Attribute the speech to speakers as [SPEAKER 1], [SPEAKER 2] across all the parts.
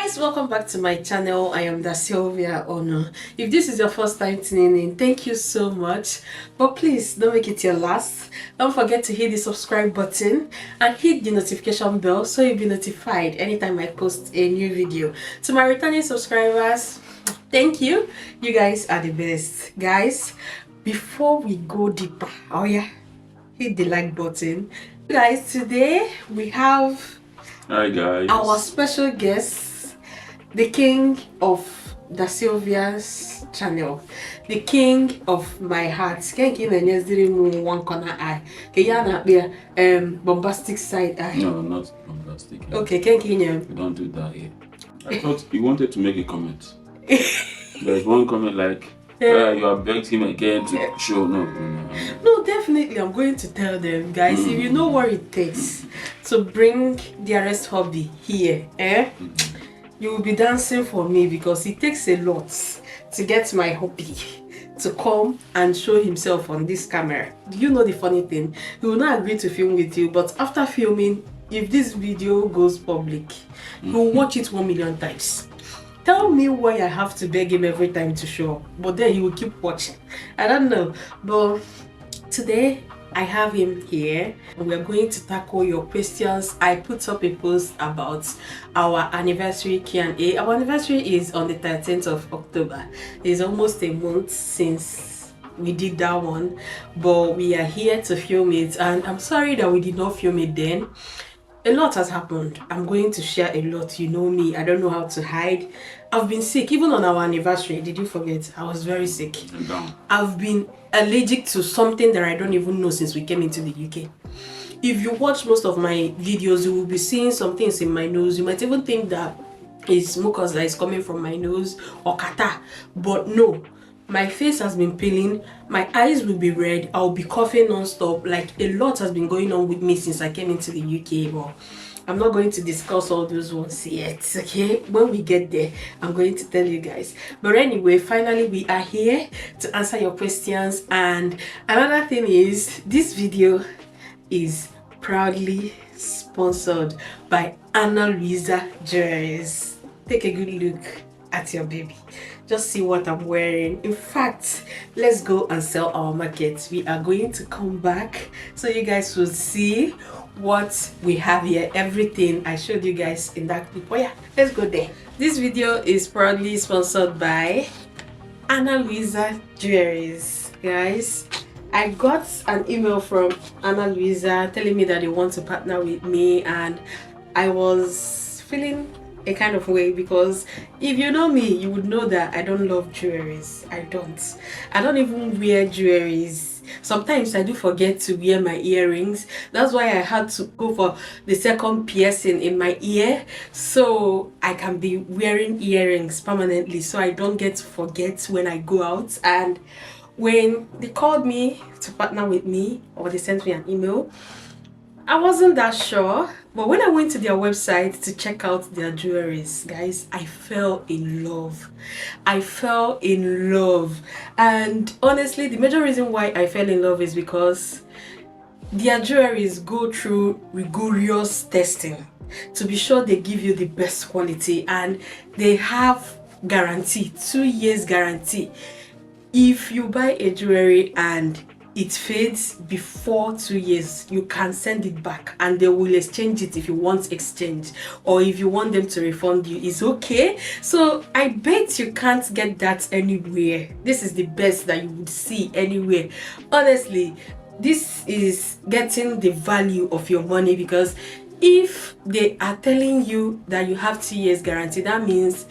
[SPEAKER 1] Guys, welcome back to my channel. I am dasylviaonu. If this is your first time tuning in, thank you so much, but please don't make it your last. Don't forget to hit the subscribe button and hit the notification bell so you'll be notified anytime I post a new video. To my returning subscribers, thank you. You guys are the best. Guys, before we go deeper, hit the like button. Guys, today we have our special guest, the king of Dasylvia's channel, the king of my heart. One corner eye. Bombastic side eye.
[SPEAKER 2] No, not bombastic.
[SPEAKER 1] Okay, you
[SPEAKER 2] don't do that here. I thought you wanted to make a comment. There's one comment like, you have begged him again to show. No,
[SPEAKER 1] definitely I'm going to tell them, guys. If you know what it takes to bring dearest hobby here, you will be dancing for me, because it takes a lot to get my hobby to come and show himself on this camera. Do you know the funny thing? He will not agree to film with you, but after filming, if this video goes public, he will watch it 1 million times. Tell me why I have to beg him every time to show up, but then he will keep watching. I don't know, but today I have him here and we're going to tackle your questions. I put up a post about our anniversary Q&A. Our anniversary is on the 13th of October. It's almost a month since we did that one, but we are here to film it, and I'm sorry that we did not film it then. A lot has happened. I'm going to share a lot. You know me, I don't know how to hide. I've been sick. Even on our anniversary, did you forget? I was very sick. I've been allergic to something that I don't even know since we came into the UK. If you watch most of my videos, you will be seeing some things in my nose. You might even think that it's mucus that is coming from my nose or catarrh, but no. My face has been peeling, my eyes will be red, I'll be coughing non-stop. Like, a lot has been going on with me since I came into the UK, but I'm not going to discuss all those ones yet, okay? When we get there, I'm going to tell you guys. But anyway, finally we are here to answer your questions. And another thing is, this video is proudly sponsored by Luisa Jewelries. Take a good look at your baby. Just see what I'm wearing. In fact, let's go and sell our market. We are going to come back so you guys will see what we have here. Everything I showed you guys in that clip. Oh yeah, let's go there. This video is proudly sponsored by Luisa Jewelries. Guys, I got an email from Luisa telling me that they want to partner with me, and I was feeling a kind of way, because if you know me, you would know that I don't love jewelries. I don't even wear jewelries. Sometimes I do forget to wear my earrings. That's why I had to go for the second piercing in my ear, so I can be wearing earrings permanently, so I don't get to forget when I go out. And when they called me to partner with me, or they sent me an email, I wasn't that sure, but when I went to their website to check out their jewelries, guys, I fell in love. And honestly, the major reason why I fell in love is because their jewelries go through rigorous testing to be sure they give you the best quality, and they have guarantee, 2 years guarantee. If you buy a jewelry and it fades before 2 years, you can send it back and they will exchange it if you want exchange, or if you want them to refund you, it's okay. So I bet you can't get that anywhere. This is the best that you would see anywhere. Honestly, this is getting the value of your money, because if they are telling you that you have 2 years guarantee, that means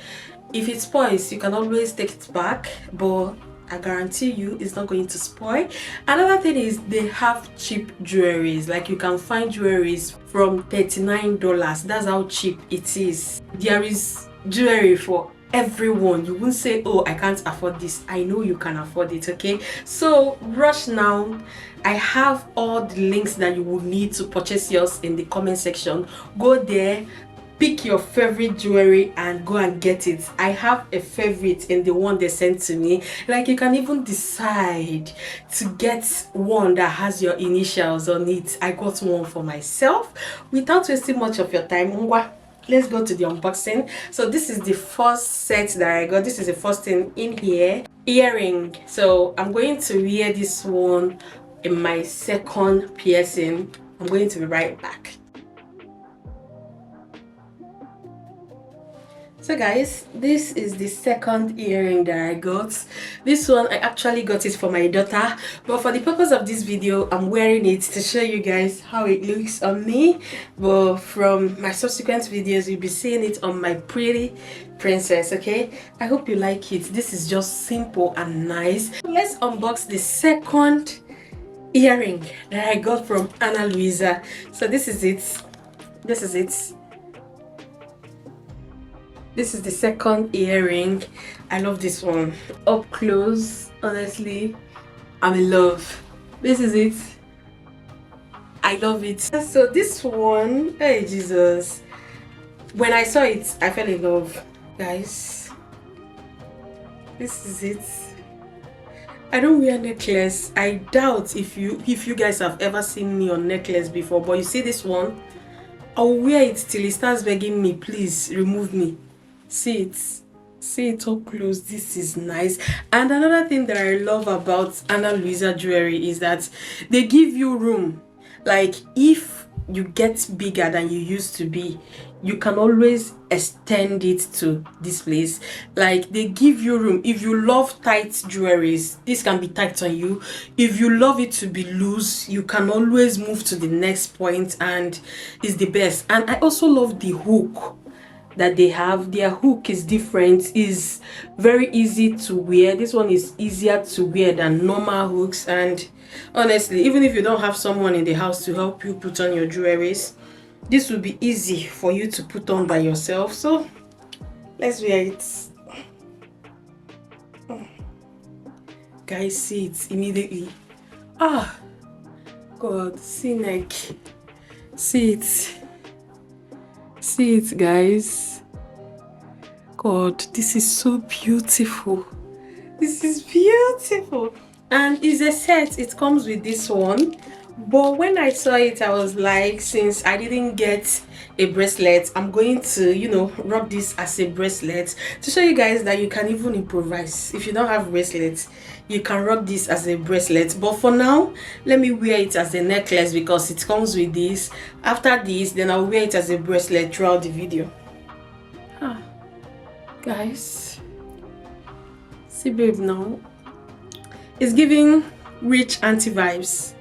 [SPEAKER 1] if it spoils, you can always take it back, but I guarantee you it's not going to spoil. Another thing is, they have cheap jewelries. Like, you can find jewelries from $39. That's how cheap it is. There is jewelry for everyone. You won't say, oh, I can't afford this. I know you can afford it, okay? So rush now. I have all the links that you will need to purchase yours in the comment section. Go there, pick your favorite jewelry and go and get it. I have a favorite in the one they sent to me. Like, you can even decide to get one that has your initials on it. I got one for myself. Without wasting much of your time, let's go to the unboxing. So this is the first set that I got. This is the first thing in here. Earring. So I'm going to wear this one in my second piercing. I'm going to be right back. So guys, this is the second earring that I got. This one, I actually got it for my daughter, but for the purpose of this video, I'm wearing it to show you guys how it looks on me. But from my subsequent videos, you'll be seeing it on my pretty princess. Okay, I hope you like it. This is just simple and nice. Let's unbox the second earring that I got from Luisa. So this is it. This is it. This is the second earring. I love this one. Up close, honestly, I'm in love. This is it. I love it. So this one, hey Jesus. When I saw it, I fell in love. Guys, this is it. I don't wear necklace. I doubt if you guys have ever seen me on necklace before, but you see this one, I'll wear it till it starts begging me, please remove me. See it up close. This is nice. And another thing that I love about Luisa jewelry is that they give you room. Like if you get bigger than you used to be, you can always extend it to this place. Like they give you room. If you love tight jewelries, this can be tight on you. If you love it to be loose, you can always move to the next point, and it's the best. And I also love the hook that they have. Their hook is different, is very easy to wear. This one is easier to wear than normal hooks, and honestly, even if you don't have someone in the house to help you put on your jewelries, this will be easy for you to put on by yourself. So let's wear it. Guys, see it immediately. Ah God, see neck, see it. See it, guys. God, this is so beautiful. This is beautiful. And it's a set. It comes with this one. But when I saw it, I was like, since I didn't get a bracelet, I'm going to, you know, rock this as a bracelet to show you guys that you can even improvise. If you don't have bracelets, you can rock this as a bracelet. But for now, let me wear it as a necklace because it comes with this. After this, then I'll wear it as a bracelet throughout the video. Guys, see babe now, it's giving rich auntie vibes.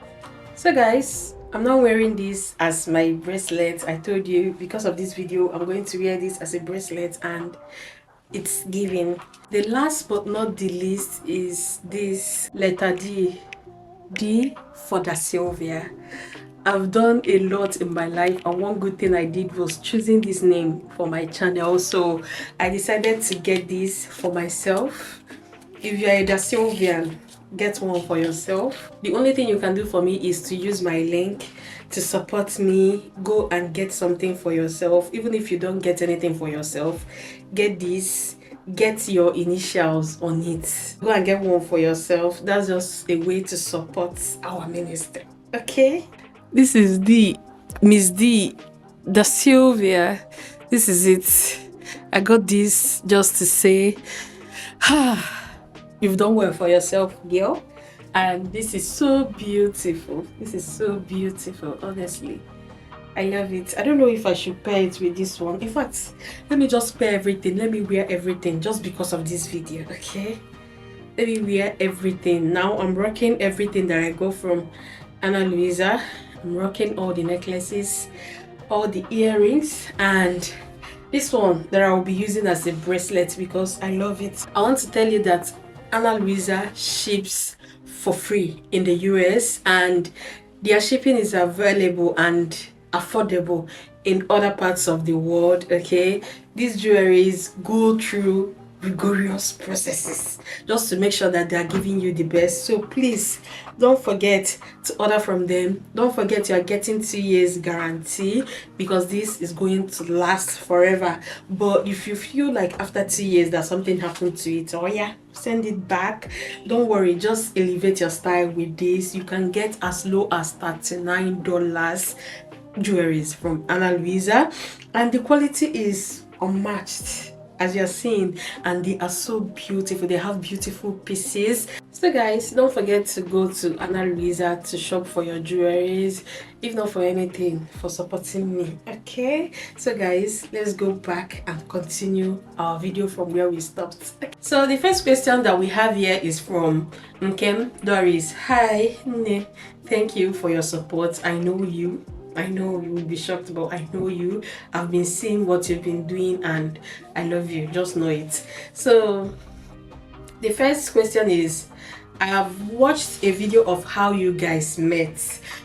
[SPEAKER 1] So guys, I'm not wearing this as my bracelet. I told you because of this video, I'm going to wear this as a bracelet, and it's giving. The last but not the least is this letter D. D for Dasylvia. I've done a lot in my life, and one good thing I did was choosing this name for my channel. So I decided to get this for myself. If you're a Dasylvian, get one for yourself. The only thing you can do for me is to use my link to support me. Go and get something for yourself. Even if you don't get anything for yourself, get this. Get your initials on it. Go and get one for yourself. That's just a way to support our ministry. Okay? This is D. Miss D. Dasylvia. This is it. I got this just to say, you've done well for yourself, girl. And this is so beautiful. This is so beautiful, honestly. I love it. I don't know if I should pair it with this one. In fact, let me just pair everything. Let me wear everything just because of this video, okay? Let me wear everything. Now I'm rocking everything that I got from Luisa. I'm rocking all the necklaces, all the earrings, and this one that I will be using as a bracelet because I love it. I want to tell you that Luisa ships for free in the US, and their shipping is available and affordable in other parts of the world. Okay, these jewelries go through rigorous processes just to make sure that they are giving you the best. So please don't forget to order from them. Don't forget you are getting 2 years guarantee because this is going to last forever. But if you feel like after 2 years that something happened to it, oh yeah, send it back. Don't worry, just elevate your style with this. You can get as low as $39 jewelries from Luisa, and the quality is unmatched, as you're seeing, and they are so beautiful. They have beautiful pieces. So guys, don't forget to go to Luisa to shop for your jewelries, if not for anything, for supporting me. Okay, so guys, let's go back and continue our video from where we stopped. So the first question that we have here is from Nkem Doris. Hi Ne, thank you for your support. I know you will be shocked, but I know you. I've been seeing what you've been doing and I love you, just know it. So the first question is, I have watched a video of how you guys met.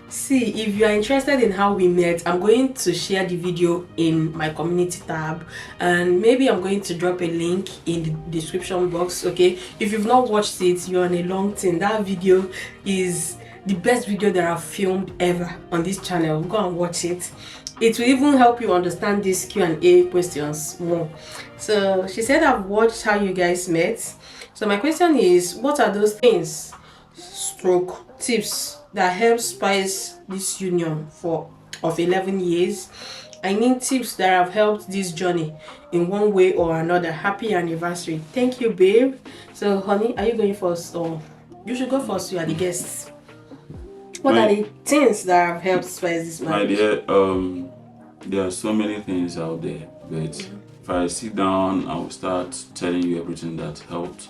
[SPEAKER 1] See, if you are interested in how we met, I'm going to share the video in my community tab, and maybe I'm going to drop a link in the description box. Okay, if you've not watched it, you're on a long thing. That video is the best video that I've filmed ever on this channel. Go and watch it. It will even help you understand these Q&A questions more. So she said, I've watched how you guys met. So my question is, what are those things stroke tips that help spice this union of 11 years? I mean, tips that have helped this journey in one way or another. Happy anniversary. Thank you, babe. So honey, are you going first, or you should go first? You are the guests. What are the things that have helped spice this marriage?
[SPEAKER 2] My dear, there are so many things out there, but if I sit down, I will start telling you everything that helped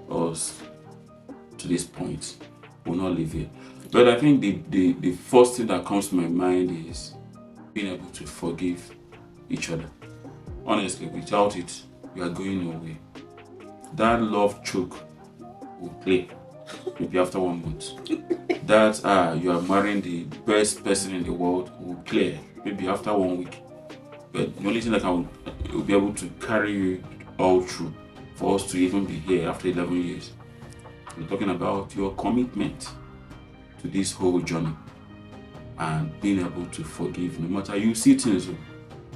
[SPEAKER 2] us to this point. We'll not live here. But I think the first thing that comes to my mind is being able to forgive each other. Honestly, without it, you are going nowhere. That love choke will play maybe after 1 month. That you are marrying the best person in the world will clear maybe after 1 week. But the only thing that will be able to carry you all through for us to even be here after 11 years, we're talking about your commitment to this whole journey and being able to forgive. No matter you see things,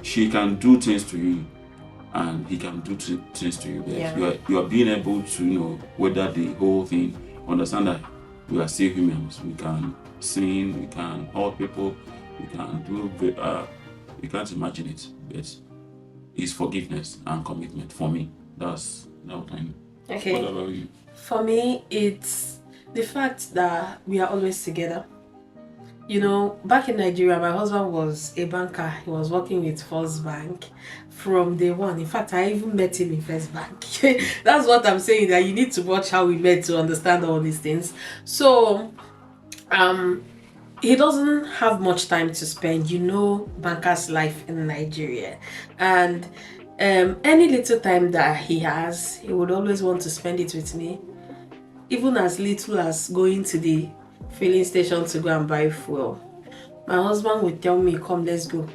[SPEAKER 2] she can do things to you and he can do things to you. Yeah. You are being able to weather the whole thing, understand that we are still humans. We can sin, we can hurt people, we can do you can't imagine it, but it's forgiveness and commitment for me. That's what I know.
[SPEAKER 1] Okay.
[SPEAKER 2] What about you?
[SPEAKER 1] For me, it's the fact that we are always together. Back in Nigeria, my husband was a banker. He was working with First Bank from day one. In fact, I even met him in First Bank. That's what I'm saying, that you need to watch how we met to understand all these things. So, he doesn't have much time to spend, banker's life in Nigeria. And any little time that he has, he would always want to spend it with me. Even as little as going to the filling station to go and buy fuel. My husband would tell me, come, let's go.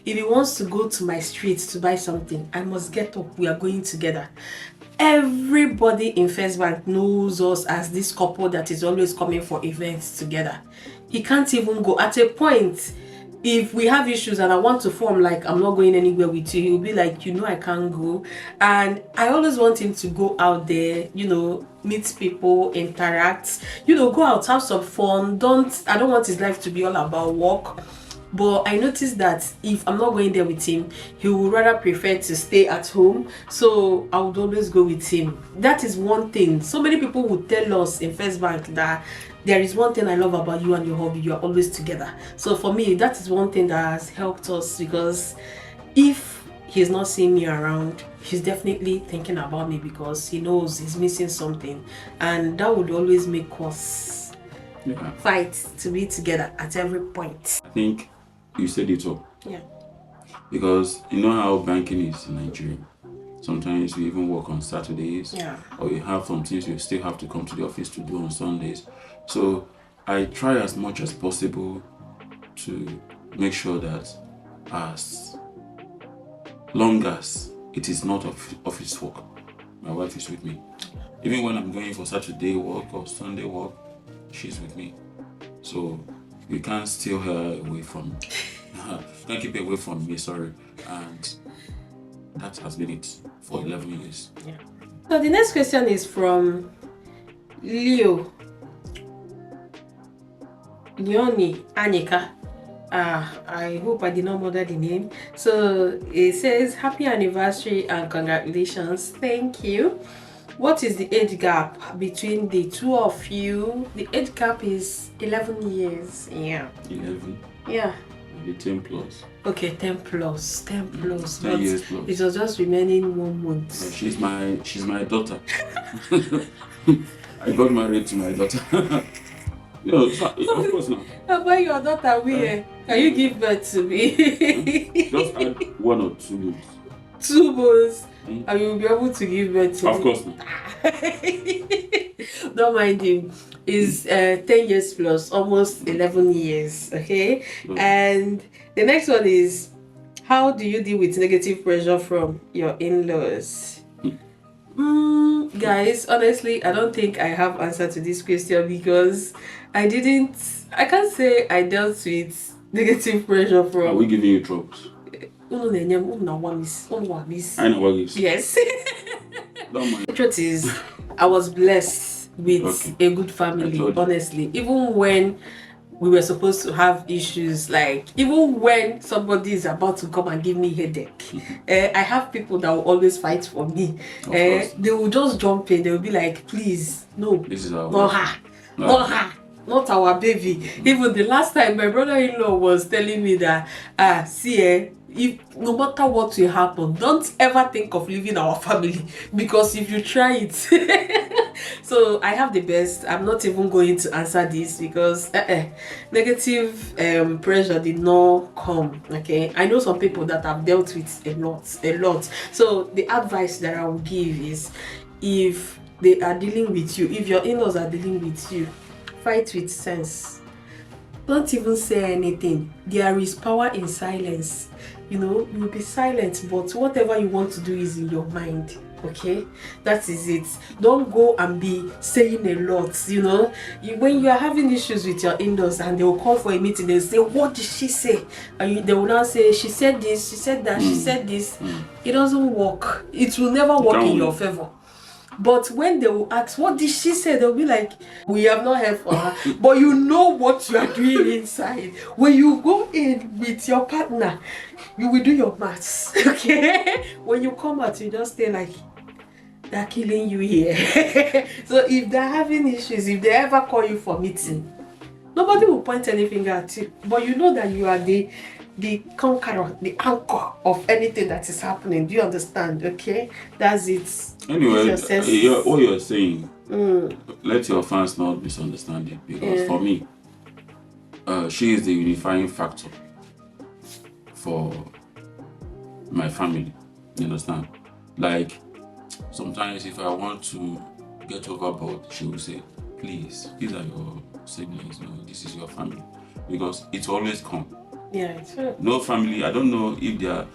[SPEAKER 1] If he wants to go to my street to buy something, I must get up. We are going together. Everybody in First Bank knows us as this couple that is always coming for events together. He can't even go. At a point, if we have issues and I want to form like I'm not going anywhere with you, he'll be like, I can't go. And I always want him to go out there, meet people, interact, go out, have some fun. I don't want his life to be all about work. But I noticed that if I'm not going there with him, he would rather prefer to stay at home. So I would always go with him. That is one thing. So many people would tell us in First Bank that there is one thing I love about you and your hobby. You are always together. So for me, that is one thing that has helped us, because if he's not seeing me around, he's definitely thinking about me because he knows he's missing something. And that would always make us fight to be together at every point.
[SPEAKER 2] I think you said it all.
[SPEAKER 1] Yeah.
[SPEAKER 2] Because you know how banking is in Nigeria. Sometimes you even work on Saturdays.
[SPEAKER 1] Yeah. Or
[SPEAKER 2] you have some things you still have to come to the office to do on Sundays. So I try as much as possible to make sure that as long as it is not office work, my wife is with me. Even when I'm going for Saturday work or Sunday work, she's with me. So you can't steal her away from me. You can't keep her away from me, sorry. And that has been it for 11 years.
[SPEAKER 1] Yeah. So the next question is from Leonie Anyika. I hope I did not murder the name. So it says happy anniversary and congratulations. Thank you. What is the age gap between the two of you? The age gap is 11 years. Yeah.
[SPEAKER 2] 11.
[SPEAKER 1] Yeah.
[SPEAKER 2] Maybe 10 plus.
[SPEAKER 1] Okay, 10 plus. 10 plus.
[SPEAKER 2] 10 years plus.
[SPEAKER 1] It was just remaining 1 month.
[SPEAKER 2] Yeah, she's my daughter. I got married to my daughter. Of course not.
[SPEAKER 1] How about your daughter? Can you give birth to me?
[SPEAKER 2] Just add 1 or 2 months.
[SPEAKER 1] 2 months, and you will be able to give birth to
[SPEAKER 2] Of course not.
[SPEAKER 1] Don't mind him. Is 10 years plus, almost 11 years. Okay. And the next one is, how do you deal with negative pressure from your in-laws? Guys, honestly, I don't think I have answer to this question because I can't say I dealt with negative pressure from.
[SPEAKER 2] Are we giving you troubles?
[SPEAKER 1] I know what is. Yes.
[SPEAKER 2] Don't mind.
[SPEAKER 1] The truth is, I was blessed with a good family, honestly. Even when we were supposed to have issues, like even when somebody is about to come and give me headache, I have people that will always fight for me. They will just jump in. They will be like, please, no,
[SPEAKER 2] This is our
[SPEAKER 1] not her, not her, not our baby. Even the last time my brother-in-law was telling me that, see, if no matter what will happen, don't ever think of leaving our family, because if you try it. So I have the best. I'm not even going to answer this because negative pressure did not come. Okay, I know some people that have dealt with a lot. So the advice that I will give is, if they are dealing with you, if your in-laws are dealing with you, fight with sense. Don't even say anything. There is power in silence. You'll be silent, but whatever you want to do is in your mind. Okay, that is it. Don't go and be saying a lot. When you are having issues with your in-laws and they will call for a meeting, they'll say, what did she say? And they will now say, she said this, she said that, she said this. It doesn't work. It will never work in your favor. But when they will ask, what did she say? They'll be like, we have not heard from her. But you know what you are doing inside. When you go in with your partner, you will do your maths. Okay? When you come out, you just stay like, they're killing you here. So if they're having issues, if they ever call you for meeting, nobody will point any finger at you. But you know that you are the conqueror, the anchor of anything that is happening. Do you understand? Okay? That's it.
[SPEAKER 2] Anyway, what you're saying, let your fans not misunderstand it, because for me, she is the unifying factor for my family. You understand? Like, sometimes if I want to get overboard, she will say, please, these are your siblings, this is your family. Because it's always come.
[SPEAKER 1] Yeah, it's true.
[SPEAKER 2] No family, I don't know if there are,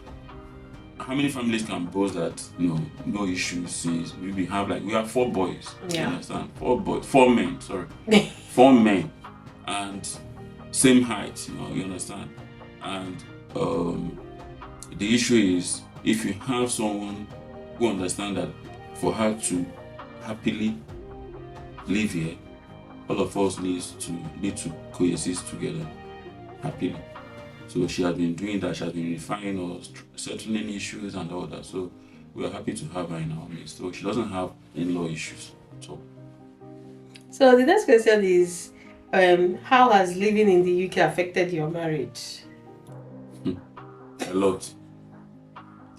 [SPEAKER 2] how many families can boast that no issues, since we have 4 boys.
[SPEAKER 1] Yeah.
[SPEAKER 2] You understand? 4 men, sorry. 4 men and same height, you understand? And the issue is, if you have someone who understands that for her to happily live here, all of us need to coexist together happily. So she has been doing that. She has been refining us, settling issues and all that. So we are happy to have her in our midst. So she doesn't have in-law issues at all.
[SPEAKER 1] So the next question is, how has living in the UK affected your marriage?
[SPEAKER 2] A lot.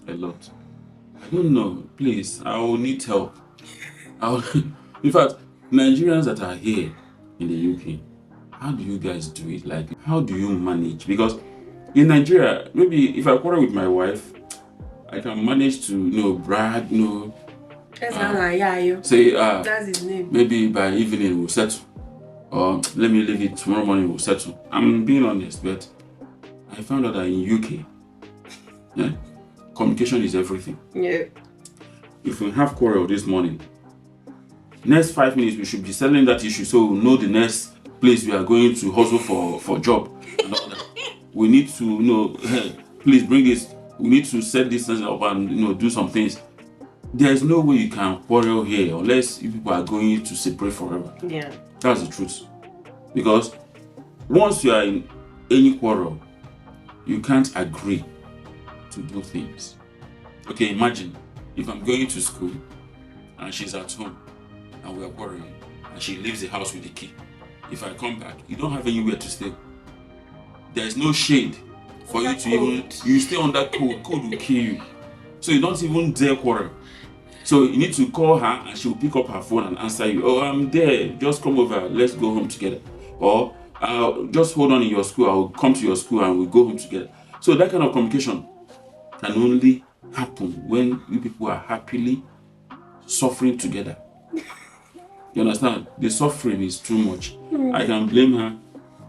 [SPEAKER 2] I don't know. Please, I will need help. In fact, Nigerians that are here in the UK, how do you guys do it? Like, how do you manage? Because in Nigeria, maybe if I quarrel with my wife, I can manage to, brag, say,
[SPEAKER 1] that's his name.
[SPEAKER 2] Maybe by evening we'll settle. Or let me leave it, tomorrow morning we'll settle. I'm being honest, but I found out that in UK, communication is everything.
[SPEAKER 1] Yeah.
[SPEAKER 2] If we have quarrel this morning, next 5 minutes we should be settling that issue, so we'll know the next place we are going to hustle for job and all that. We need to hey, please bring this. We need to set this up and do some things. There is no way you can quarrel here unless you people are going to separate forever.
[SPEAKER 1] Yeah.
[SPEAKER 2] That's the truth. Because once you are in any quarrel, you can't agree to do things. Okay, imagine if I'm going to school and she's at home and we are quarreling and she leaves the house with the key. If I come back, you don't have anywhere to stay. There's no shade for you to even, you stay under code. Code will kill you. So you don't even dare quarrel. So you need to call her and she will pick up her phone and answer you. Oh, I'm there. Just come over. Let's go home together. Or just hold on in your school. I'll come to your school and we'll go home together. So that kind of communication can only happen when you people are happily suffering together. You understand? The suffering is too much. I can blame her.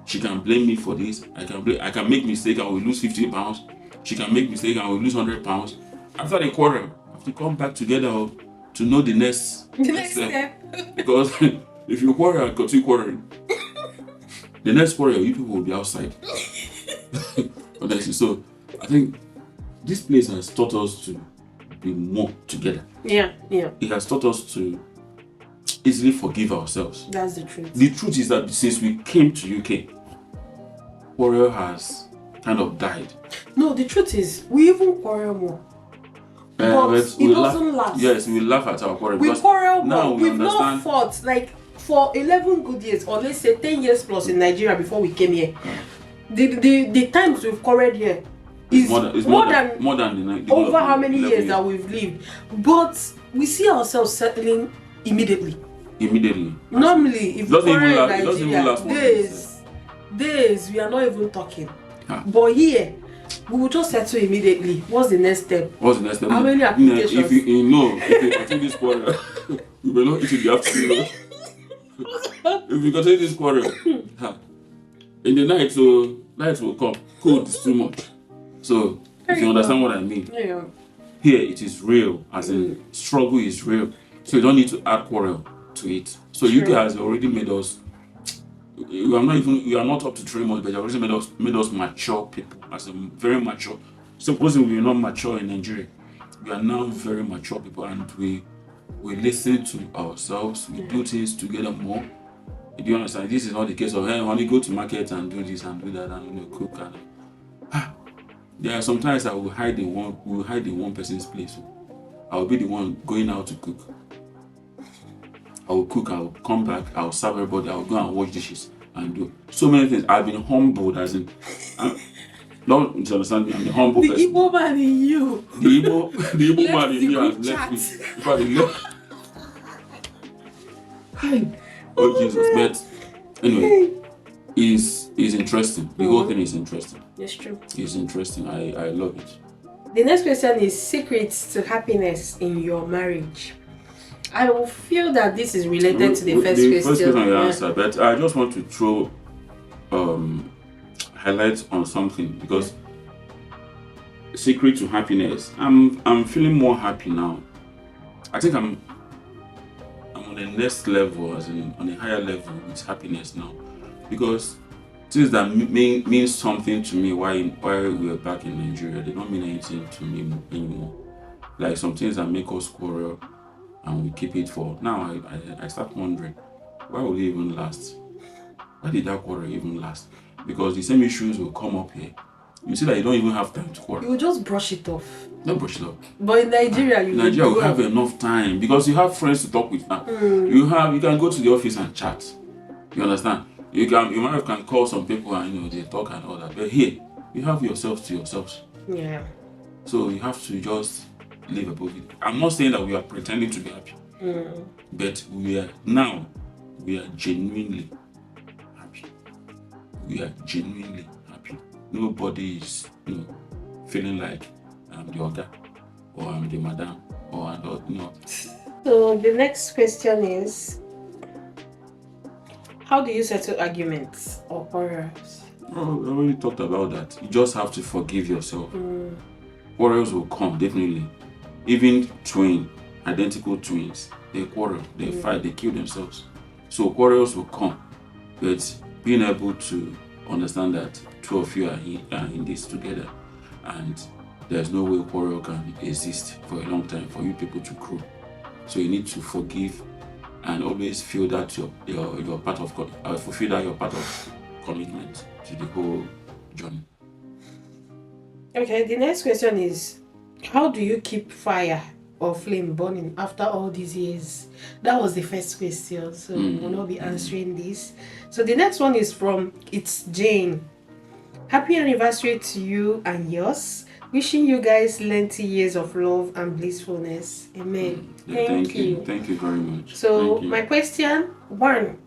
[SPEAKER 2] She can blame me for this. I can make mistake and we lose 50 pounds. She can make mistake and we lose 100 pounds. After the quarrel, we have to come back together to know the next step. Because if you quarrel and continue quarreling, the next quarrel, you people will be outside. Honestly, so I think this place has taught us to be more together.
[SPEAKER 1] Yeah.
[SPEAKER 2] It has taught us to easily forgive ourselves.
[SPEAKER 1] That's the truth.
[SPEAKER 2] The truth is that since we came to UK, quarrel has kind of died.
[SPEAKER 1] No, the truth is, we even quarrel more. But it doesn't last.
[SPEAKER 2] Yes, we laugh at our quarrel.
[SPEAKER 1] We quarrel more.
[SPEAKER 2] Now
[SPEAKER 1] We've not fought like for 11 good years, or let's say 10 years plus in Nigeria before we came here. The times we've quarreled here is more than over how many years that we've lived. But we see ourselves settling immediately. Normally, if we quarrel in Nigeria, days we are not even talking. But here, we will just settle immediately. What's the next step? How many applications?
[SPEAKER 2] If you continue this quarrel, you will not eat in the afternoon. If you continue this quarrel, in the night, so light will come. Cold is too much. So, if you understand what I mean, here it is real, as in struggle is real. So you don't need to add quarrel to it. So UK has already made us. We are not up to 3 months, but they already made us mature people, as in very mature. Supposing we were not mature in Nigeria, we are now very mature people, and we listen to ourselves. We do things together more. Do you understand? This is not the case of hey, honey, go to market and do this and do that and cook and. There are sometimes I will hide in one person's place. I will be the one going out to cook. I will cook, I will come back, I will serve everybody, I will go and wash dishes and do so many things. I've been humbled, as in, don't understand me, I'm a humble person.
[SPEAKER 1] The Igbo man in you.
[SPEAKER 2] The Igbo man in you has left me. Oh Jesus, but anyway, is interesting. The whole thing is interesting.
[SPEAKER 1] It's true.
[SPEAKER 2] It's interesting. I love it.
[SPEAKER 1] The next question is secrets to happiness in your marriage. I will feel that this is related to the first question. The first question
[SPEAKER 2] I answered, but I just want to throw highlights on something, because secret to happiness. I'm feeling more happy now. I think I'm on the next level, as in on a higher level with happiness now, because things that means something to me while we were back in Nigeria, they don't mean anything to me anymore. Like some things that make us quarrel and we keep it for now. I start wondering, why will it even last? Why did that quarrel even last? Because the same issues will come up here. You see that you don't even have time to quarrel.
[SPEAKER 1] You will just brush it off.
[SPEAKER 2] Don't brush it off.
[SPEAKER 1] But in Nigeria,
[SPEAKER 2] you have enough time, because you have friends to talk with now. You can go to the office and chat. You understand? Your wife can call some people and they talk and all that. But here, you have yourselves to yourselves.
[SPEAKER 1] Yeah.
[SPEAKER 2] So you have to just live above it. I'm not saying that we are pretending to be happy, but we are genuinely happy. We are genuinely happy. Nobody is feeling like I'm the other, or I'm the madam, or I'm not.
[SPEAKER 1] So the next question is, how do you settle arguments or quarrels?
[SPEAKER 2] Oh, I already talked about that. You just have to forgive yourself. Quarrels will come, definitely. Even identical twins, they quarrel, they fight, they kill themselves. So quarrels will come, but being able to understand that two of you are in this together, and there's no way quarrel can exist for a long time for you people to grow. So you need to forgive and always feel that you're part of fulfill that you're part of commitment to the whole journey.
[SPEAKER 1] Okay, the next question is, how do you keep fire or flame burning after all these years? That was the first question, so we'll not be answering this. So the next one is from It's Jane. Happy anniversary to you and yours. Wishing you guys lengthy years of love and blissfulness. Amen.
[SPEAKER 2] Yeah, thank you. Thank you very much.
[SPEAKER 1] So my question one: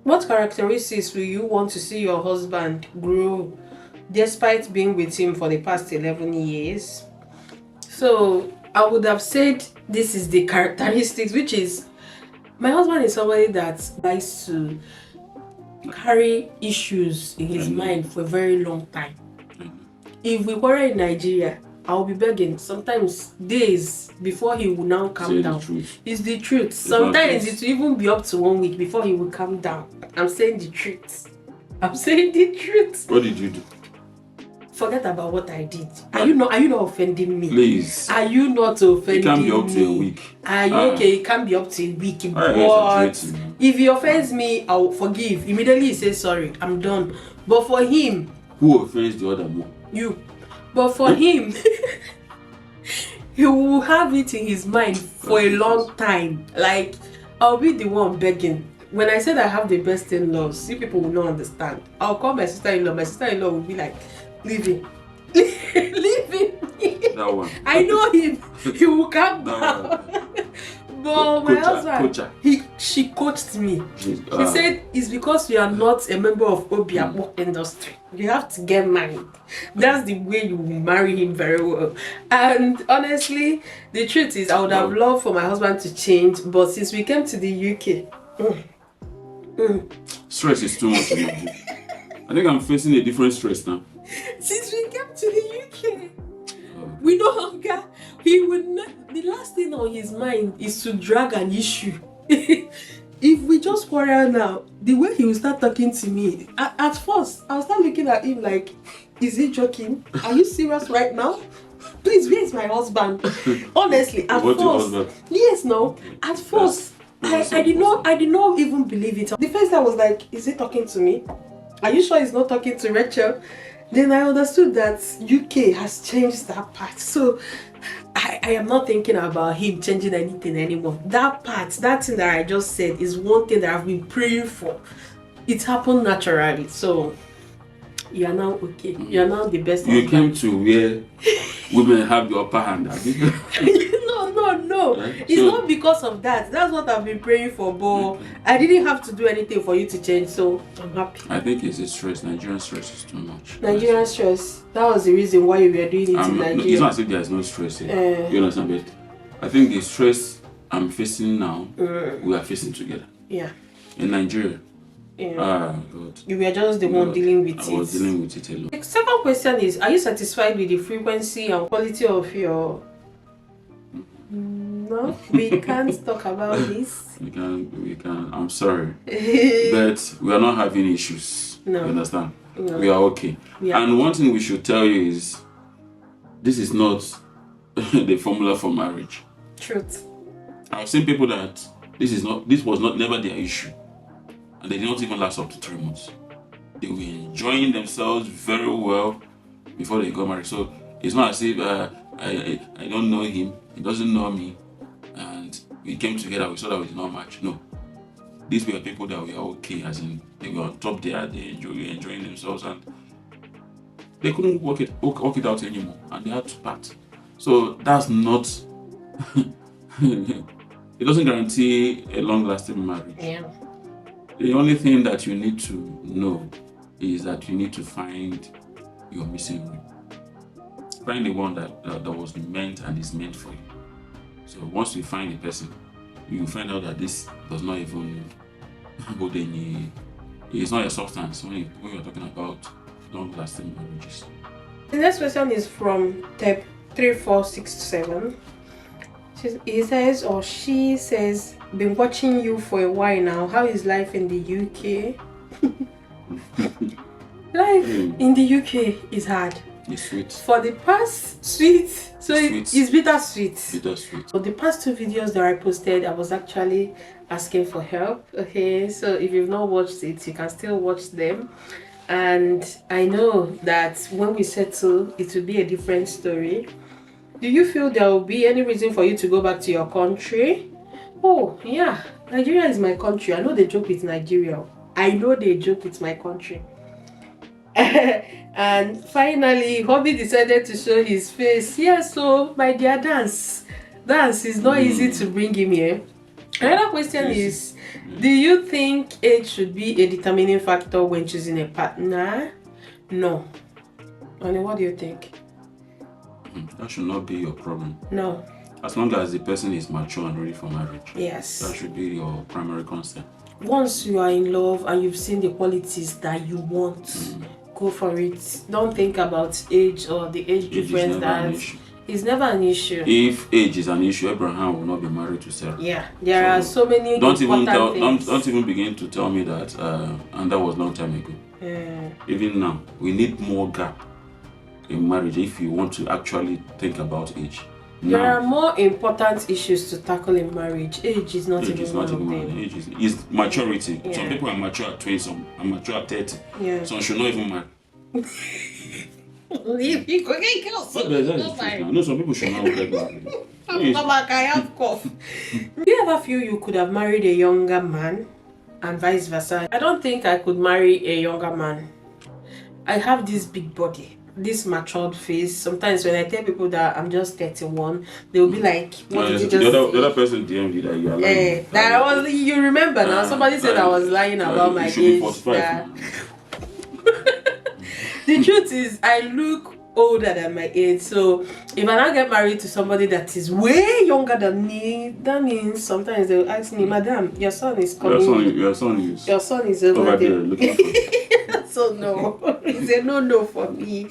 [SPEAKER 1] what characteristics will you want to see your husband grow despite being with him for the past 11 years? So I would have said this is the characteristics, which is my husband is somebody that likes to carry issues in his mind for a very long time. If we were in Nigeria, I'll be begging sometimes days before he will now calm down. It's the truth. Sometimes it will even be up to 1 week before he will calm down. I'm saying the truth. I'm saying the truth.
[SPEAKER 2] What did you do?
[SPEAKER 1] Forget about what I did. Are you not offending me?
[SPEAKER 2] Please.
[SPEAKER 1] Are you not offending me?
[SPEAKER 2] It can't be up to a week.
[SPEAKER 1] Are you okay? It can't be up to a week. But if he offends me, I'll forgive. Immediately he says sorry. I'm done. But for him,
[SPEAKER 2] who offends the other more?
[SPEAKER 1] You. But for him, he will have it in his mind for a long time. Like, I'll be the one begging. When I said I have the best in-laws, you people will not understand. I'll call my sister-in-law. My sister-in-law will be like, leave him. Leave him.
[SPEAKER 2] That one.
[SPEAKER 1] I know him. He will come down. But my husband, she coached me. He said it's because you are not a member of Obiabo industry. You have to get married. That's the way you will marry him very well. And honestly, the truth is I would have loved for my husband to change, but since we came to the UK,
[SPEAKER 2] stress is too much. I think I'm facing a different stress now.
[SPEAKER 1] Since we came to the UK, we no longer, he would not, the last thing on his mind is to drag an issue. If we just quarrel now, the way he will start talking to me, at first, I'll start looking at him like, is he joking? Are you serious right now? Please, where is my husband? Honestly, at first, yes, no, at first, I did not even believe it. The first time I was like, is he talking to me? Are you sure he's not talking to Rachel? Then I understood that UK has changed that part. So I am not thinking about him changing anything anymore. That part, that thing that I just said is one thing that I've been praying for. It happened naturally. So you are now okay. You are now the best.
[SPEAKER 2] You came to where women have the upper hand.
[SPEAKER 1] No. Right? It's not because of that. That's what I've been praying for. But I didn't have to do anything for you to change. So I'm happy.
[SPEAKER 2] I think it's a stress. Nigerian stress is too much.
[SPEAKER 1] Nigerian stress. That was the reason why we were doing it in Nigeria.
[SPEAKER 2] It's not as if there is no stress here. You understand? But I think the stress I'm facing now, we are facing together.
[SPEAKER 1] Yeah.
[SPEAKER 2] In Nigeria.
[SPEAKER 1] Yeah.
[SPEAKER 2] God.
[SPEAKER 1] You were just the one dealing with it.
[SPEAKER 2] I was dealing with it alone.
[SPEAKER 1] The second question is, are you satisfied with the frequency and quality of your... No, we can't talk about this.
[SPEAKER 2] We can. I'm sorry. But we are not having issues.
[SPEAKER 1] No.
[SPEAKER 2] You understand?
[SPEAKER 1] No.
[SPEAKER 2] We are okay. And one thing we should tell you is, this is not the formula for marriage.
[SPEAKER 1] Truth.
[SPEAKER 2] I've seen people that this was never their issue. And they did not even last up to 3 months. They were enjoying themselves very well before they got married. So it's not as if I don't know him, he doesn't know me, and we came together, we saw that we did not match. No. These were people that were okay, as in they were on top there, they were enjoying themselves, and they couldn't work it out anymore, and they had to part. So that's not it doesn't guarantee a long-lasting marriage.
[SPEAKER 1] Yeah.
[SPEAKER 2] The only thing that you need to know is that you need to find your missing link. Find the one that was meant and is meant for you. So once you find the person, you find out that this does not even hold any. It's not a substance when you're talking about long-lasting marriages.
[SPEAKER 1] The next question is from tab 3467. He says, or she says, been watching you for a while now. How is life in the UK? Life in the UK is hard.
[SPEAKER 2] It's sweet.
[SPEAKER 1] For the past sweet, so it's bittersweet.
[SPEAKER 2] Bittersweet.
[SPEAKER 1] For the past 2 videos that I posted, I was actually asking for help. Okay, so if you've not watched it, you can still watch them. And I know that when we settle, it will be a different story. Do you feel there will be any reason for you to go back to your country? Oh, yeah. Nigeria is my country. I know they joke with Nigeria. I know they joke with my country. And finally, Hobby decided to show his face. Yeah, so my dear, dance is not easy to bring him here. Another question is, do you think age should be a determining factor when choosing a partner? No. Honey, what do you think?
[SPEAKER 2] That should not be your problem.
[SPEAKER 1] No.
[SPEAKER 2] As long as the person is mature and ready for marriage.
[SPEAKER 1] Yes.
[SPEAKER 2] That should be your primary concern.
[SPEAKER 1] Once you are in love and you've seen the qualities that you want, go for it. Don't think about age or the age difference. It's never an issue.
[SPEAKER 2] If age is an issue, Abraham will not be married to Sarah.
[SPEAKER 1] Yeah, there are so many
[SPEAKER 2] don't
[SPEAKER 1] things.
[SPEAKER 2] even begin to tell me that and that was a long time ago.
[SPEAKER 1] Yeah.
[SPEAKER 2] Even now, we need more gap in marriage if you want to actually think about age.
[SPEAKER 1] There are more important issues to tackle in marriage. Age is not even one of them.
[SPEAKER 2] Age is maturity.
[SPEAKER 1] Yeah.
[SPEAKER 2] Some people are mature at 20, some are mature at 30.
[SPEAKER 1] Yeah.
[SPEAKER 2] Some should not even marry. No, some people should not get married.
[SPEAKER 1] I have cough. Do you ever feel you could have married a younger man and vice versa? I don't think I could marry a younger man. I have this big body, this matured face. Sometimes when I tell people that I'm just 31, they'll be like, what did you just say?
[SPEAKER 2] The other person DM'd you that you are lying.
[SPEAKER 1] You remember now, somebody said I was lying about my age. The truth is, I look older than my age, so if I now get married to somebody that is way younger than me, that means sometimes they'll ask me, Madam, your son is coming.
[SPEAKER 2] Your son is
[SPEAKER 1] over there.
[SPEAKER 2] Looking for
[SPEAKER 1] So no, it's a no for me.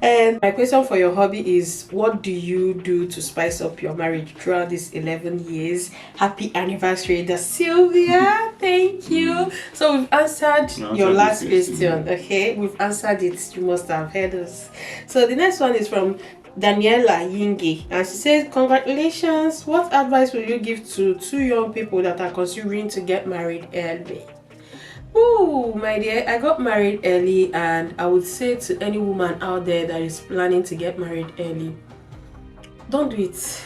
[SPEAKER 1] And my question for your hobby is, what do you do to spice up your marriage throughout these 11 years? Happy anniversary, Sylvia. Thank you. So we've answered your last question. Okay, we've answered it. You must have heard us. So the next one is from Daniela Yingi, and she says, congratulations. What advice will you give to two young people that are considering to get married early? Oh, my dear, I got married early, and I would say to any woman out there that is planning to get married early, don't do it.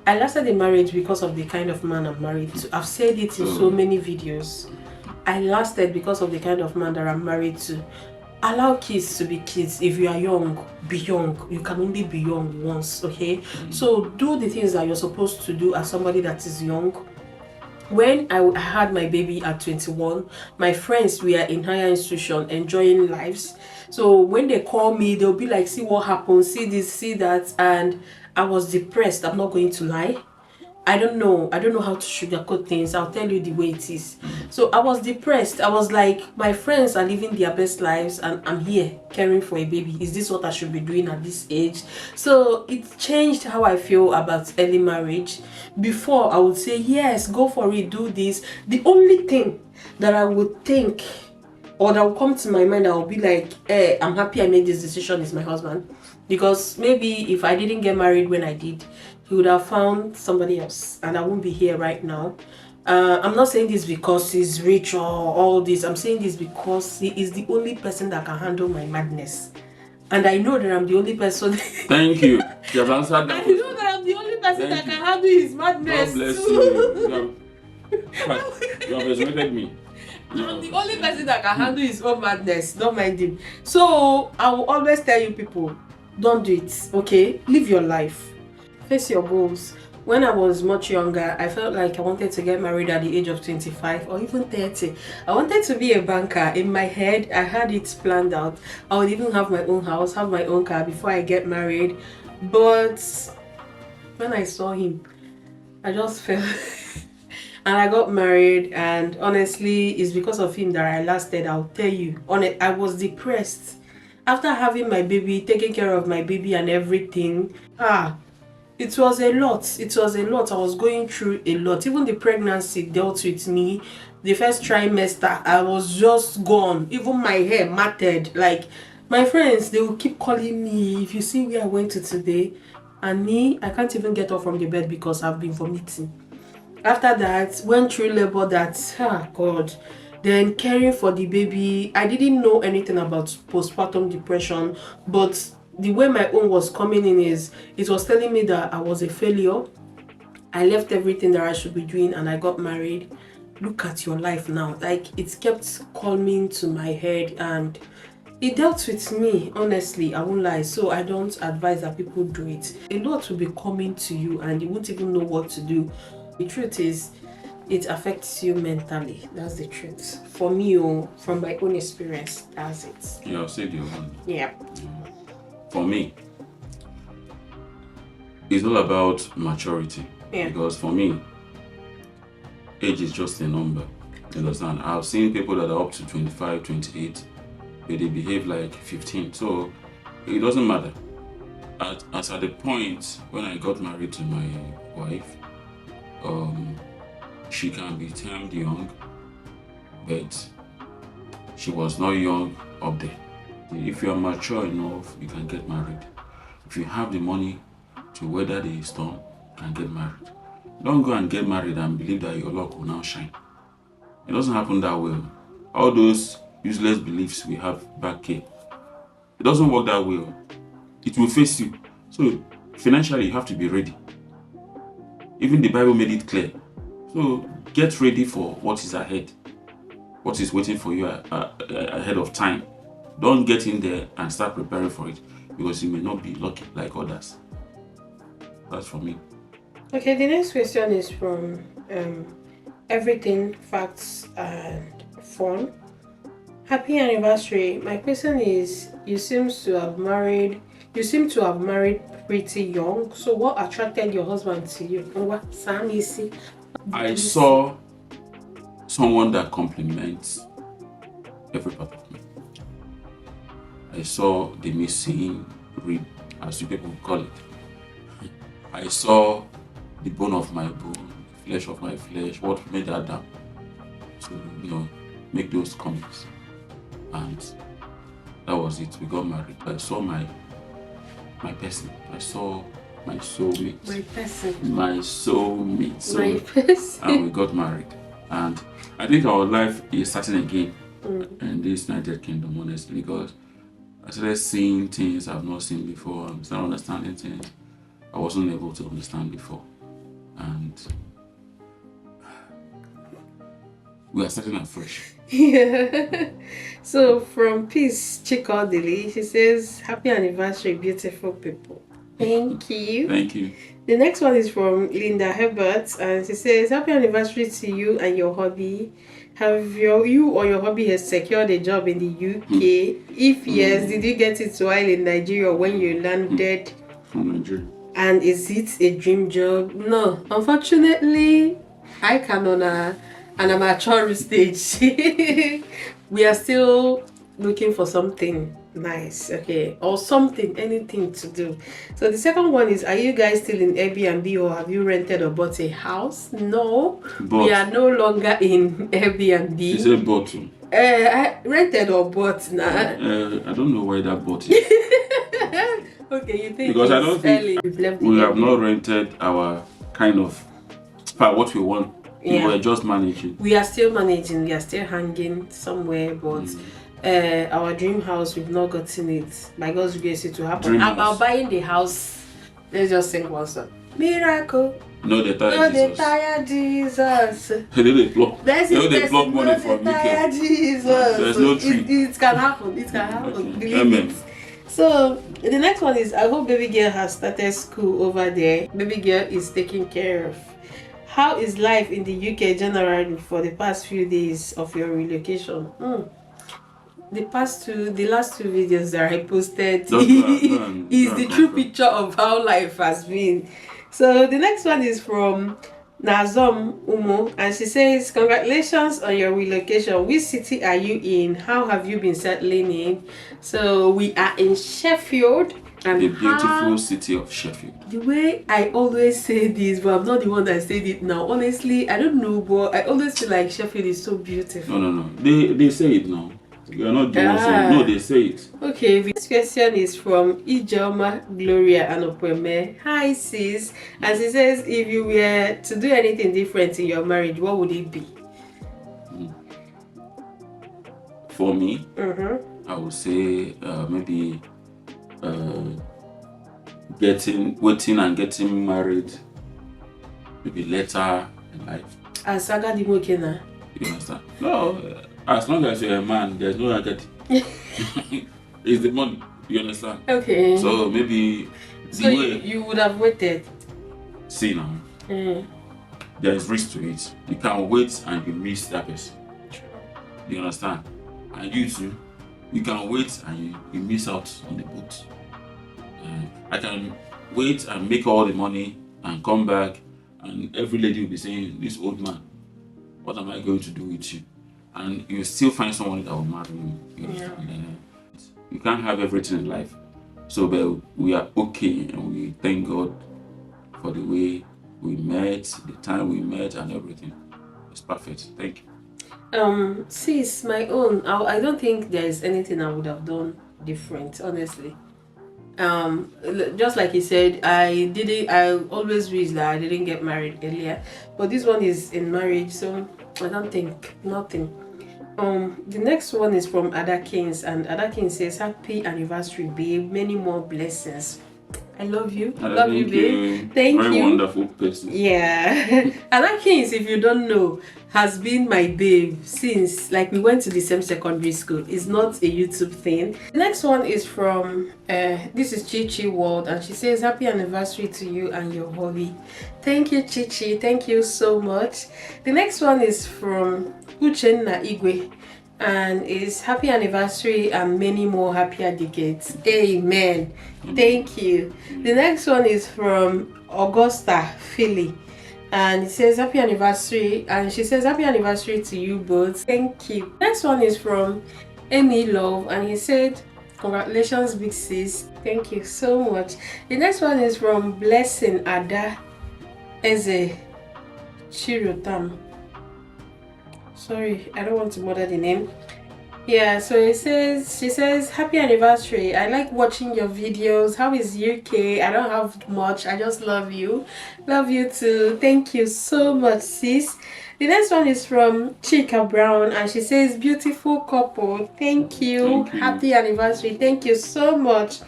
[SPEAKER 1] I lasted in marriage because of the kind of man I'm married to. I've said it in so many videos. I lasted because of the kind of man that I'm married to. Allow kids to be kids. If you are young, be young. You can only be young once, okay? So do the things that you're supposed to do as somebody that is young. When I had my baby at 21, my friends were in higher institution enjoying lives. So when they call me, they'll be like, see what happened, see this, see that. And I was depressed. I'm not going to lie. I don't know how to sugarcoat things. I'll tell you the way it is. So I was depressed. I was like, my friends are living their best lives and I'm here caring for a baby. Is this what I should be doing at this age? So it changed how I feel about early marriage. Before, I would say, yes, go for it, do this. The only thing that I would think or that will come to my mind, I will be like, I'm happy I made this decision, is my husband. Because maybe if I didn't get married when I did, he would have found somebody else and I won't be here right now. I'm not saying this because he's rich or all this. I'm saying this because he is the only person that can handle my madness. And I know that I'm the only person.
[SPEAKER 2] Thank you. You have answered that.
[SPEAKER 1] I know that I'm the only person that can handle his madness.
[SPEAKER 2] God bless you. You have resurrected me.
[SPEAKER 1] I'm the only person that can handle his own madness. Don't mind him. So I will always tell you people, don't do it, okay? Live your life. Face your goals. When I was much younger, I felt like I wanted to get married at the age of 25 or even 30. I wanted to be a banker. In my head, I had it planned out. I would even have my own house, have my own car before I get married. But when I saw him, I just fell. And I got married, and honestly, it's because of him that I lasted. I'll tell you. I was depressed. After having my baby, taking care of my baby and everything, it was a lot. It was a lot. I was going through a lot. Even the pregnancy dealt with me. The first trimester, I was just gone. Even my hair matted. Like, my friends, they will keep calling me, if you see where I went to today. And me, I can't even get up from the bed because I've been vomiting. After that, went through labor that, God, then caring for the baby. I didn't know anything about postpartum depression, but the way my own was coming in is it was telling me that I was a failure. I left everything that I should be doing and I got married. Look at your life now. Like, it kept coming to my head and it dealt with me, honestly, I won't lie. So I don't advise that people do it. A lot will be coming to you and you won't even know what to do. The truth is, it affects you mentally. That's the truth. For me, from my own experience, that's it.
[SPEAKER 2] Yeah, I'll say the one.
[SPEAKER 1] Yeah.
[SPEAKER 2] For me, it's all about maturity.
[SPEAKER 1] Yeah.
[SPEAKER 2] Because for me, age is just a number. You understand? I've seen people that are up to 25, 28, but they behave like 15. So it doesn't matter. At the point when I got married to my wife, she can be termed young, but she was not young up there. If you are mature enough, you can get married. If you have the money to weather the storm, you can get married. Don't go and get married and believe that your luck will now shine. It doesn't happen that way. All those useless beliefs we have back here, it doesn't work that way. It will face you. So financially, you have to be ready. Even the Bible made it clear. So get ready for what is ahead, what is waiting for you ahead of time. Don't get in there and start preparing for it because you may not be lucky like others. That's for me.
[SPEAKER 1] Okay, the next question is from Everything Facts and Fun. Happy anniversary. My question is, you seem to have married pretty young. So what attracted your husband to you?
[SPEAKER 2] I saw someone that compliments every part of me. I saw the missing rib, as you people call it. I saw the bone of my bone, flesh of my flesh, what made Adam to, make those comments. And that was it. We got married. I saw my person. I saw my soulmate.
[SPEAKER 1] My person.
[SPEAKER 2] My soulmate. So,
[SPEAKER 1] my person.
[SPEAKER 2] And we got married. And I think our life is starting again in this United Kingdom, honestly, because I started seeing things I've not seen before. I started understanding things I wasn't able to understand before. And we are starting afresh.
[SPEAKER 1] Yeah. So from Peace Chikodili, she says, happy anniversary, beautiful people. Thank you.
[SPEAKER 2] Thank you.
[SPEAKER 1] The next one is from Linda Herbert, and she says, happy anniversary to you and your hubby. Have you or your hubby has secured a job in the UK? If yes, did you get it while in Nigeria when you landed?
[SPEAKER 2] From Nigeria.
[SPEAKER 1] And is it a dream job? No, unfortunately, I can on an amateur stage. We are still looking for something nice, okay, or something, anything to do. So the second one is, are you guys still in Airbnb or have you rented or bought a house? No, we are no longer in Airbnb.
[SPEAKER 2] Is it bought?
[SPEAKER 1] I rented or bought now.
[SPEAKER 2] I don't know why that bought is.
[SPEAKER 1] Okay, you think
[SPEAKER 2] because I don't think we have not rented our kind of what we want.
[SPEAKER 1] Yeah.
[SPEAKER 2] We are just managing.
[SPEAKER 1] We are still managing. We are still hanging somewhere, but our dream house, we've not gotten it. By God's grace, it will happen. About buying the house, let's just sing one song. Miracle.
[SPEAKER 2] No, they tired Jesus.
[SPEAKER 1] They
[SPEAKER 2] block money from UK.
[SPEAKER 1] Jesus.
[SPEAKER 2] There's no tree.
[SPEAKER 1] It can happen. It can happen. Believe it. So the next one is, I hope baby girl has started school over there. Baby girl is taken care of. How is life in the UK generally for the past few days of your relocation? The last two videos that I posted is the true picture of how life has been. So the next one is from Nazom Umo, and she says, congratulations on your relocation. Which city are you in? How have you been settling in? So we are in Sheffield. And
[SPEAKER 2] the beautiful city of Sheffield.
[SPEAKER 1] The way I always say this, but I'm not the one that said it now. Honestly, I don't know, but I always feel like Sheffield is so beautiful.
[SPEAKER 2] No. They say it now. You are not the one saying. No, they say it.
[SPEAKER 1] Okay, this question is from Ijoma Gloria Anopweme. Hi sis. And she says, if you were to do anything different in your marriage, what would it be?
[SPEAKER 2] for me, I would say maybe waiting and getting married maybe later in life.
[SPEAKER 1] As Saga the Mokena.
[SPEAKER 2] You understand? No, as long as you're a man, there's no agati. It's the money. You understand?
[SPEAKER 1] Okay.
[SPEAKER 2] So maybe
[SPEAKER 1] so you would have waited.
[SPEAKER 2] See now, there's risk to it. You can wait and you miss that person. You understand? And you too, you can wait and you miss out on the boat. I can wait and make all the money and come back, and every lady will be saying, "This old man, what am I going to do with you?" And you still find someone that will marry you. You can't have everything in life. So but we are okay, and we thank God for the way we met, the time we met, and everything. It's perfect. Thank you.
[SPEAKER 1] Sis, my own. I don't think there is anything I would have done different, honestly. Just like he said, I always wish that I didn't get married earlier, but this one is in marriage, so I don't think nothing. The next one is from Ada Kings, and Ada Kings says, "Happy anniversary, babe. Many more blessings." I love you. Love you, babe. Thank you.
[SPEAKER 2] Very wonderful person.
[SPEAKER 1] Yeah. Ada Kings, if you don't know, has been my babe since like we went to the same secondary school. It's not a YouTube thing. The next one is from this is Chichi World, and she says, "Happy anniversary to you and your hobby." Thank you, Chichi. Thank you so much. The next one is from Uchenna Igwe, and it's happy anniversary and many more happier decades. Amen. Thank you. The next one is from Augusta Philly, and it says happy anniversary, and she says happy anniversary to you both. Thank you. Next one is from Amy Love, and he said, "Congratulations, big sis. Thank you so much." The next one is from Blessing Ada Eze Chirotam. Sorry, I don't want to murder the name. Yeah, so she says, "Happy anniversary. I like watching your videos. How is UK? I don't have much. I just love you. Love you too. Thank you so much, sis." The next one is from Chika Brown, and she says, "Beautiful couple. Thank you. Happy anniversary. Thank you so much."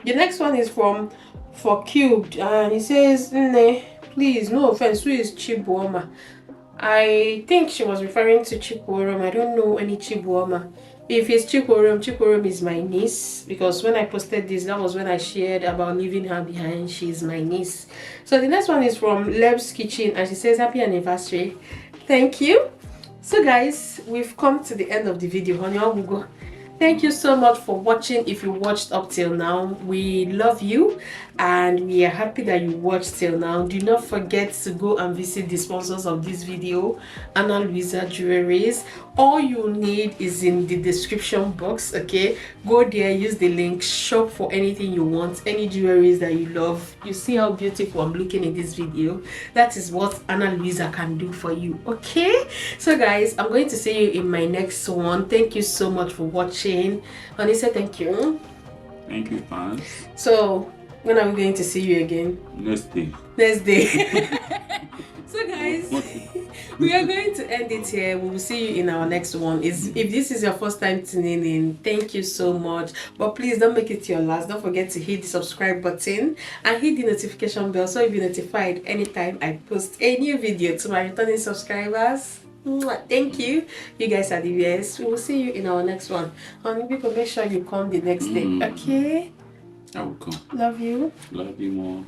[SPEAKER 1] The next one is from For Cubed, and he says, "Nne, please, no offense, who is Chibuoma?" I think she was referring to Chiporom. I don't know any Chibuoma. If it's Chiporom is my niece, because when I posted this, that was when I shared about leaving her behind. She's my niece. So the next one is from Leb's Kitchen, and she says, "Happy anniversary." Thank you. So guys, we've come to the end of the video. Thank you so much for watching. If you watched up till now, we love you and we are happy that you watched till now. Do not forget to go and visit the sponsors of this video, Ana Luisa Jewelries. All you need is in the description box. Okay, go there, use the link, shop for anything you want, any jewelries that you love. You see how beautiful I'm looking in this video? That is what Ana Luisa can do for you. Okay, so guys, I'm going to see you in my next one. Thank you so much for watching. Honey, say thank you.
[SPEAKER 2] Thank you, fans.
[SPEAKER 1] So when are we going to see you again?
[SPEAKER 2] Next day.
[SPEAKER 1] So guys, we are going to end it here. We will see you in our next one. If this is your first time tuning in, thank you so much, but please don't make it your last. Don't forget to hit the subscribe button and hit the notification bell so you'll be notified anytime I post a new video. To my returning subscribers, thank you. You guys are the best. We will see you in our next one. Honey, people, make sure you come the next day. Okay,
[SPEAKER 2] I will come.
[SPEAKER 1] love you.
[SPEAKER 2] Love you more.